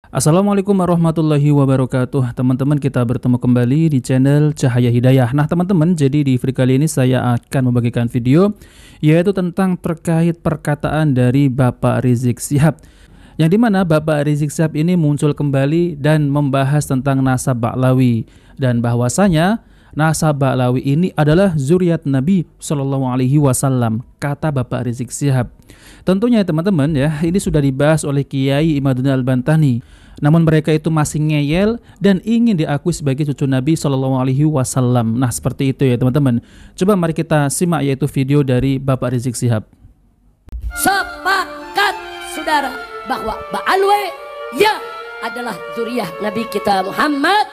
Assalamualaikum warahmatullahi wabarakatuh. Teman-teman, kita bertemu kembali di channel Cahaya Hidayah. Nah teman-teman, jadi di video kali ini saya akan membagikan video yaitu tentang terkait perkataan dari Bapak Rizik Syihab, yang dimana Bapak Rizik Syihab ini muncul kembali dan membahas tentang nasab Ba'lawi, dan bahwasanya nasab Ba'lawi ini adalah zuriat Nabi Shallallahu Alaihi Wasallam, kata Bapak Rizik Syihab. Tentunya teman-teman ya, ini sudah dibahas oleh Kiai Imaduddin Al-Bantani. Namun mereka itu masih ngeyel dan ingin diakui sebagai cucu Nabi Shallallahu Alaihi Wasallam. Nah seperti itu ya teman-teman. Coba mari kita simak yaitu video dari Bapak Rizik Syihab. Sepakat saudara bahwa Ba'alwi ya adalah zuriyah Nabi kita Muhammad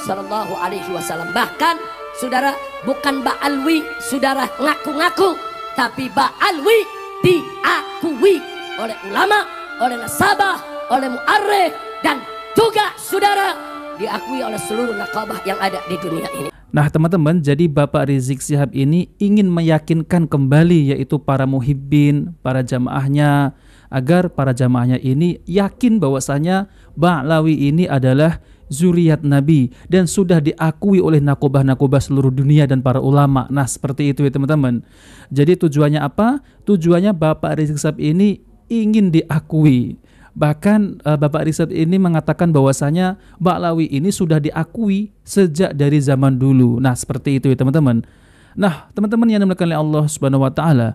Sallallahu Alaihi Wasallam. Bahkan saudara, bukan Ba'alwi saudara ngaku-ngaku, tapi Ba'alwi diakui oleh ulama, oleh nasabah, oleh mu'arrikh, dan juga saudara diakui oleh seluruh nakabah yang ada di dunia ini. Nah teman-teman, jadi Bapak Rizik Syihab ini ingin meyakinkan kembali yaitu para muhibbin, para jamaahnya, agar para jamaahnya ini yakin bahwasanya Ba'lawi ini adalah zuriat Nabi dan sudah diakui oleh nakobah-nakobah seluruh dunia dan para ulama. Nah seperti itu ya teman-teman. Jadi tujuannya apa? Tujuannya Bapak Rizik Syihab ini ingin diakui. Bahkan Bapak Rizik ini mengatakan bahwasanya Ba'lawi ini sudah diakui sejak dari zaman dulu. Nah seperti itu ya teman-teman. Nah teman-teman yang dimuliakan oleh Allah Subhanahu Wa Taala,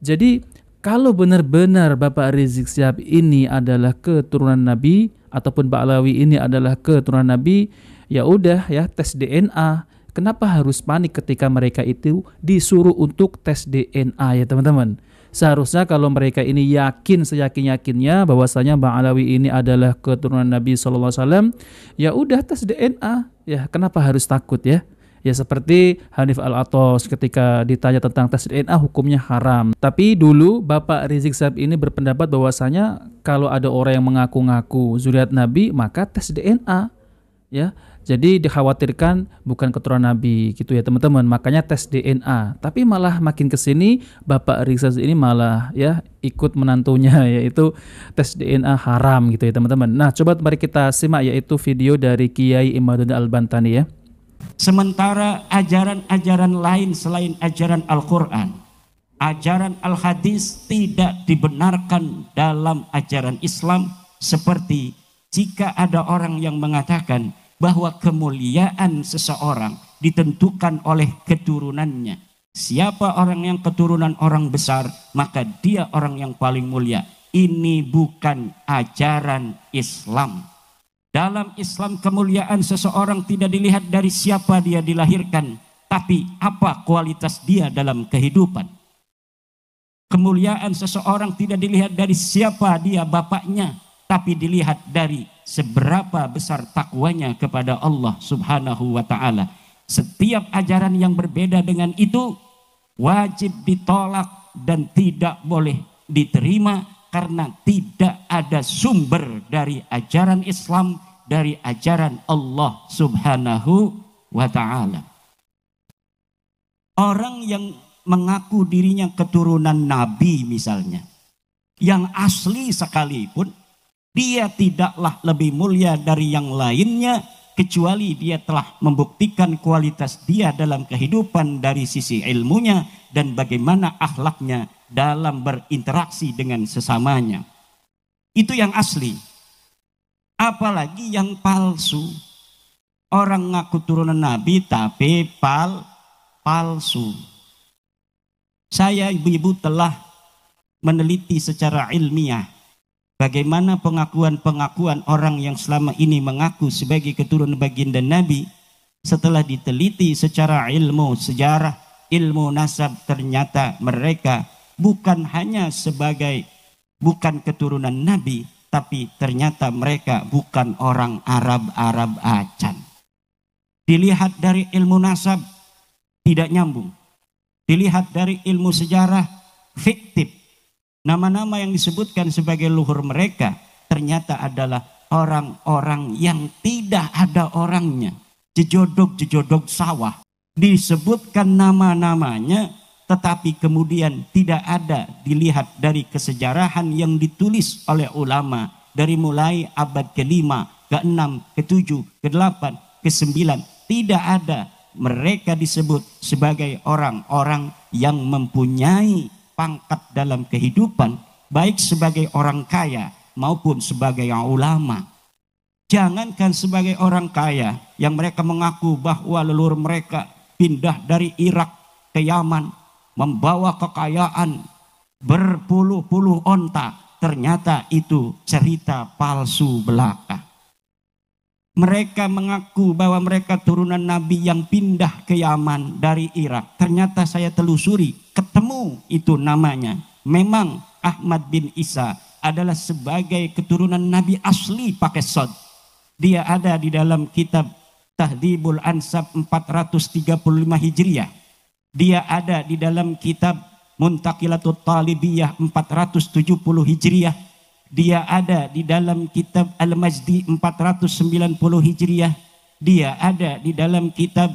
jadi kalau benar-benar Bapak Rizik Syihab ini adalah keturunan Nabi ataupun Ba'lawi ini adalah keturunan Nabi, ya udah ya tes DNA. Kenapa harus panik ketika mereka itu disuruh untuk tes DNA ya teman-teman? Seharusnya kalau mereka ini yakin seyakin-yakinnya bahwasanya Ba'lawi ini adalah keturunan Nabi Sallallahu Alaihi Wasallam, ya udah tes DNA. Ya kenapa harus takut ya? Ya seperti Hanif Al-Athos ketika ditanya tentang tes DNA hukumnya haram. Tapi dulu Bapak Rizik Syihab ini berpendapat bahwasanya kalau ada orang yang mengaku-ngaku zuriat Nabi maka tes DNA ya. Jadi dikhawatirkan bukan keturunan Nabi gitu ya teman-teman. Makanya tes DNA. Tapi malah makin kesini Bapak Rizik Syihab ini malah ya ikut menantunya yaitu tes DNA haram gitu ya teman-teman. Nah coba mari kita simak yaitu video dari Kiai Imaduddin Al-Bantani ya. Sementara ajaran-ajaran lain selain ajaran Al-Quran, ajaran Al-Hadis tidak dibenarkan dalam ajaran Islam, seperti jika ada orang yang mengatakan bahwa kemuliaan seseorang ditentukan oleh keturunannya. Siapa orang yang keturunan orang besar, maka dia orang yang paling mulia. Ini bukan ajaran Islam. Dalam Islam kemuliaan seseorang tidak dilihat dari siapa dia dilahirkan, tapi apa kualitas dia dalam kehidupan. Kemuliaan seseorang tidak dilihat dari siapa dia bapaknya, tapi dilihat dari seberapa besar takwanya kepada Allah Subhanahu wa Ta'ala. Setiap ajaran yang berbeda dengan itu wajib ditolak dan tidak boleh diterima, karena tidak ada sumber dari ajaran Islam, dari ajaran Allah Subhanahu wa Ta'ala. Orang yang mengaku dirinya keturunan Nabi misalnya, yang asli sekalipun, dia tidaklah lebih mulia dari yang lainnya, kecuali dia telah membuktikan kualitas dia dalam kehidupan dari sisi ilmunya dan bagaimana akhlaknya dalam berinteraksi dengan sesamanya. Itu yang asli. Apalagi yang palsu. Orang ngaku turunan Nabi tapi palsu. Saya ibu-ibu telah meneliti secara ilmiah bagaimana pengakuan-pengakuan orang yang selama ini mengaku sebagai keturunan baginda Nabi. Setelah diteliti secara ilmu sejarah, ilmu nasab, ternyata mereka bukan hanya bukan keturunan Nabi, tapi ternyata mereka bukan orang Arab acan. Dilihat dari ilmu nasab tidak nyambung. Dilihat dari ilmu sejarah fiktif. Nama-nama yang disebutkan sebagai luhur mereka ternyata adalah orang-orang yang tidak ada orangnya. Jejodok-jejodok sawah. Disebutkan nama-namanya, tetapi kemudian tidak ada dilihat dari kesejarahan yang ditulis oleh ulama dari mulai abad ke-5, ke-6, ke-7, ke-8, ke-9 tidak ada mereka disebut sebagai orang-orang yang mempunyai pangkat dalam kehidupan, baik sebagai orang kaya maupun sebagai ulama. Jangankan sebagai orang kaya yang mereka mengaku bahwa leluhur mereka pindah dari Irak ke Yaman, membawa kekayaan berpuluh-puluh onta, ternyata itu cerita palsu belaka. Mereka mengaku bahwa mereka turunan Nabi yang pindah ke Yaman dari Irak. Ternyata saya telusuri, ketemu itu namanya. Memang Ahmad bin Isa adalah sebagai keturunan Nabi asli pakai sod. Dia ada di dalam kitab Tahdhibul Ansab 435 Hijriah. Dia ada di dalam kitab Muntaqilatut Talibiyah 470 Hijriah. Dia ada di dalam kitab Al-Majdi 490 Hijriah. Dia ada di dalam kitab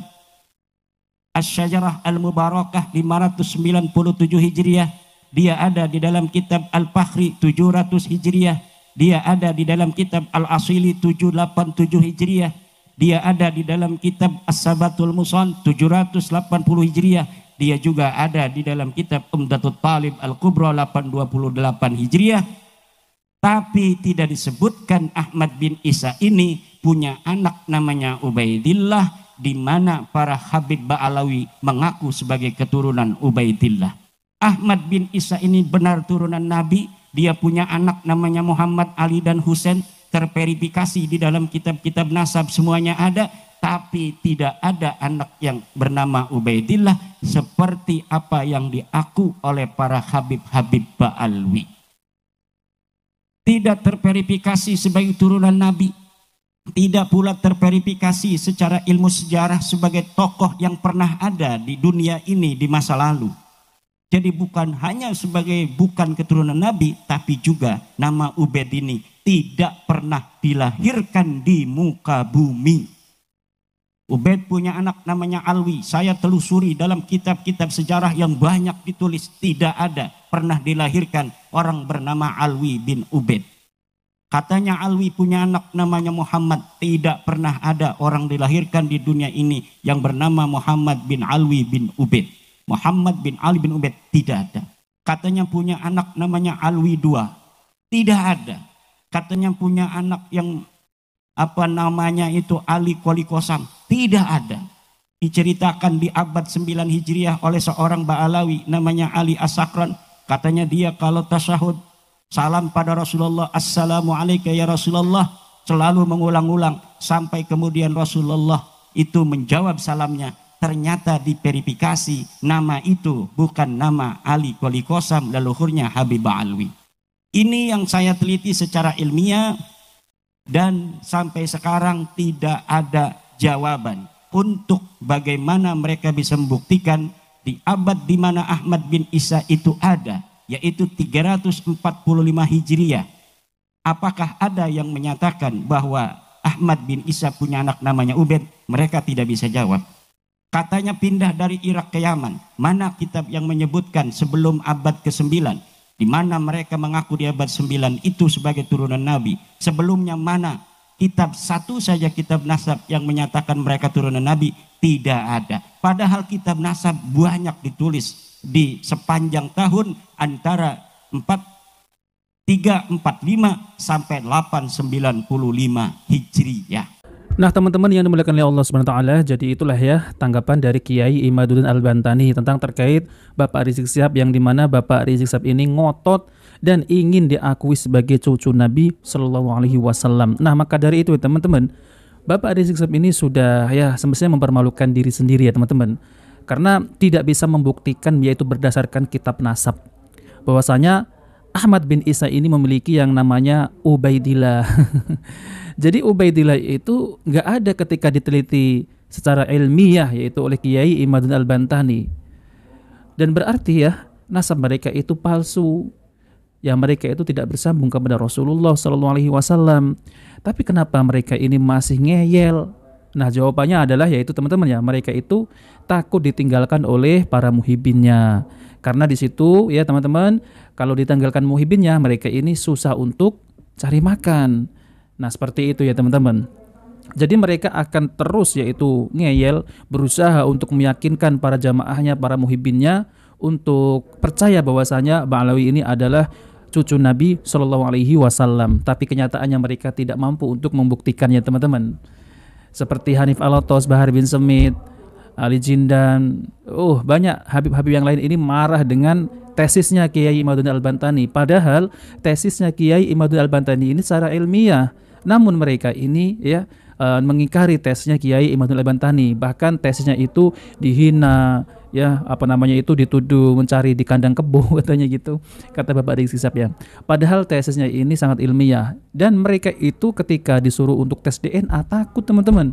Asy-Syajarah Al-Mubarakah 597 Hijriah. Dia ada di dalam kitab Al-Fakhri 700 Hijriah. Dia ada di dalam kitab Al-Asili 787 Hijriah. Dia ada di dalam kitab As-Sabatul Musan 780 Hijriah. Dia juga ada di dalam kitab Umdatut Talib Al-Kubra 828 Hijriah. Tapi tidak disebutkan Ahmad bin Isa ini punya anak namanya Ubaidillah, di mana para Habib Ba'alawi mengaku sebagai keturunan Ubaidillah. Ahmad bin Isa ini benar turunan Nabi. Dia punya anak namanya Muhammad, Ali dan Husain, terverifikasi di dalam kitab-kitab nasab semuanya ada, tapi tidak ada anak yang bernama Ubaidillah seperti apa yang diaku oleh para Habib-Habib Ba'alawi. Tidak terverifikasi sebagai turunan Nabi, tidak pula terverifikasi secara ilmu sejarah sebagai tokoh yang pernah ada di dunia ini di masa lalu. Jadi bukan hanya sebagai bukan keturunan Nabi, tapi juga nama Ubaid ini tidak pernah dilahirkan di muka bumi. Ubaid punya anak namanya Alwi. Saya telusuri dalam kitab-kitab sejarah yang banyak ditulis, tidak ada pernah dilahirkan orang bernama Alwi bin Ubaid. Katanya Alwi punya anak namanya Muhammad. Tidak pernah ada orang dilahirkan di dunia ini yang bernama Muhammad bin Alwi bin Ubaid. Muhammad bin Ali bin Ubaid tidak ada. Katanya punya anak namanya Alwi II. Tidak ada. Katanya punya anak yang apa namanya itu Ali Qoli Qasam. Tidak ada. Diceritakan di abad 9 Hijriah oleh seorang Ba'alawi namanya Ali As-Sakran. Katanya dia kalau tasyahud salam pada Rasulullah, Assalamualaikum ya Rasulullah, selalu mengulang-ulang sampai kemudian Rasulullah itu menjawab salamnya. Ternyata diverifikasi nama itu bukan nama Ali Qoli Qasam, leluhurnya Habib Ba'alawi. Ini yang saya teliti secara ilmiah dan sampai sekarang tidak ada jawaban untuk bagaimana mereka bisa membuktikan di abad di mana Ahmad bin Isa itu ada, yaitu 345 Hijriah. Apakah ada yang menyatakan bahwa Ahmad bin Isa punya anak namanya Ubaid? Mereka tidak bisa jawab. Katanya pindah dari Irak ke Yaman. Mana kitab yang menyebutkan sebelum abad ke-9? Di mana mereka mengaku di abad 9 itu sebagai turunan Nabi. Sebelumnya mana kitab satu saja kitab nasab yang menyatakan mereka turunan Nabi? Tidak ada. Padahal kitab nasab banyak ditulis di sepanjang tahun antara 345 sampai 895 Hijriyah. Nah teman-teman yang dimuliakan oleh Allah Subhanahu wa taala, jadi itulah ya tanggapan dari Kiai Imaduddin Al-Bantani tentang terkait Bapak Rizik Syihab, yang dimana Bapak Rizik Syihab ini ngotot dan ingin diakui sebagai cucu Nabi Shallallahu Alaihi Wasallam. Nah maka dari itu teman-teman, Bapak Rizik Syihab ini sudah ya semestinya mempermalukan diri sendiri ya teman-teman, karena tidak bisa membuktikan yaitu berdasarkan kitab nasab bahwasanya Ahmad bin Isa ini memiliki yang namanya Ubaidillah. Jadi Ubaidillah itu nggak ada ketika diteliti secara ilmiah yaitu oleh Kiai Imaduddin Al-Bantani. Dan berarti ya nasab mereka itu palsu. Ya mereka itu tidak bersambung kepada Rasulullah SAW. Tapi kenapa mereka ini masih ngeyel? Nah jawabannya adalah yaitu teman-teman ya, mereka itu takut ditinggalkan oleh para muhibinnya. Karena di situ ya teman-teman, kalau ditinggalkan muhibinnya, mereka ini susah untuk cari makan. Nah, seperti itu ya teman-teman. Jadi mereka akan terus yaitu ngeyel, berusaha untuk meyakinkan para jamaahnya, para muhibbinnya untuk percaya bahwasanya Ba'alawi ini adalah cucu Nabi Shallallahu Alaihi Wasallam. Tapi kenyataannya mereka tidak mampu untuk membuktikannya teman-teman. Seperti Hanif Alatos, Bahar bin Semit, Ali Jindan, banyak Habib-habib yang lain ini marah dengan tesisnya Kiai Imaduddin Al-Bantani. Padahal tesisnya Kiai Imaduddin Al-Bantani ini secara ilmiah, namun mereka ini ya mengingkari tesisnya Kiai Imaduddin Al-Bantani. Bahkan tesisnya itu dihina, ya dituduh mencari di kandang kebo katanya gitu, kata Bapak Rizik Syihab ya. Padahal tesisnya ini sangat ilmiah, dan mereka itu ketika disuruh untuk tes DNA takut teman-teman.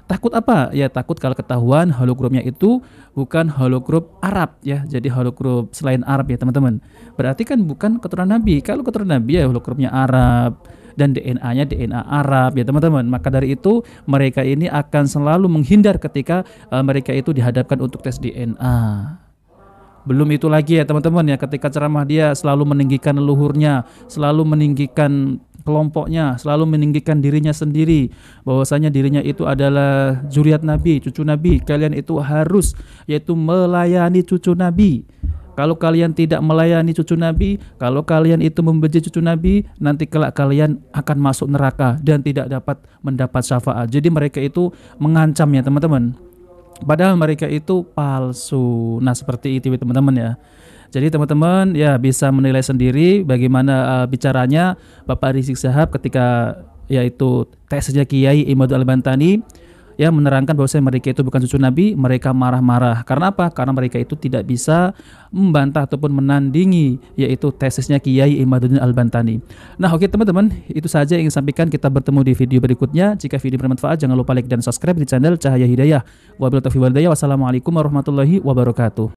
Takut apa? Ya takut kalau ketahuan hologrupnya itu bukan hologrup Arab ya. Jadi hologrup selain Arab ya teman-teman. Berarti kan bukan keturunan Nabi. Kalau keturunan Nabi ya hologrupnya Arab dan DNA-nya DNA Arab ya teman-teman. Maka dari itu mereka ini akan selalu menghindar ketika mereka itu dihadapkan untuk tes DNA. Belum itu lagi ya teman-teman ya, ketika ceramah dia selalu meninggikan leluhurnya, selalu meninggikan kelompoknya, selalu meninggikan dirinya sendiri, bahwasanya dirinya itu adalah zuriat Nabi, cucu Nabi. Kalian itu harus yaitu melayani cucu Nabi. Kalau kalian tidak melayani cucu Nabi, kalau kalian itu membenci cucu Nabi, nanti kelak kalian akan masuk neraka dan tidak dapat mendapat syafaat. Jadi mereka itu mengancam ya teman-teman. Padahal mereka itu palsu. Nah seperti itu teman-teman ya. Jadi teman-teman ya bisa menilai sendiri bagaimana bicaranya Bapak Rizik Syihab ketika yaitu tesisnya Kiai Imaduddin Al-Bantani ya menerangkan bahwa mereka itu bukan cucu Nabi. Mereka marah-marah. Karena apa? Karena mereka itu tidak bisa membantah ataupun menandingi yaitu tesisnya Kiai Imaduddin Al-Bantani. Nah oke teman-teman, itu saja yang ingin sampaikan. Kita bertemu di video berikutnya. Jika video bermanfaat jangan lupa like dan subscribe di channel Cahaya Hidayah. Wabillahi taufiq wal hidayah. Wassalamualaikum warahmatullahi wabarakatuh.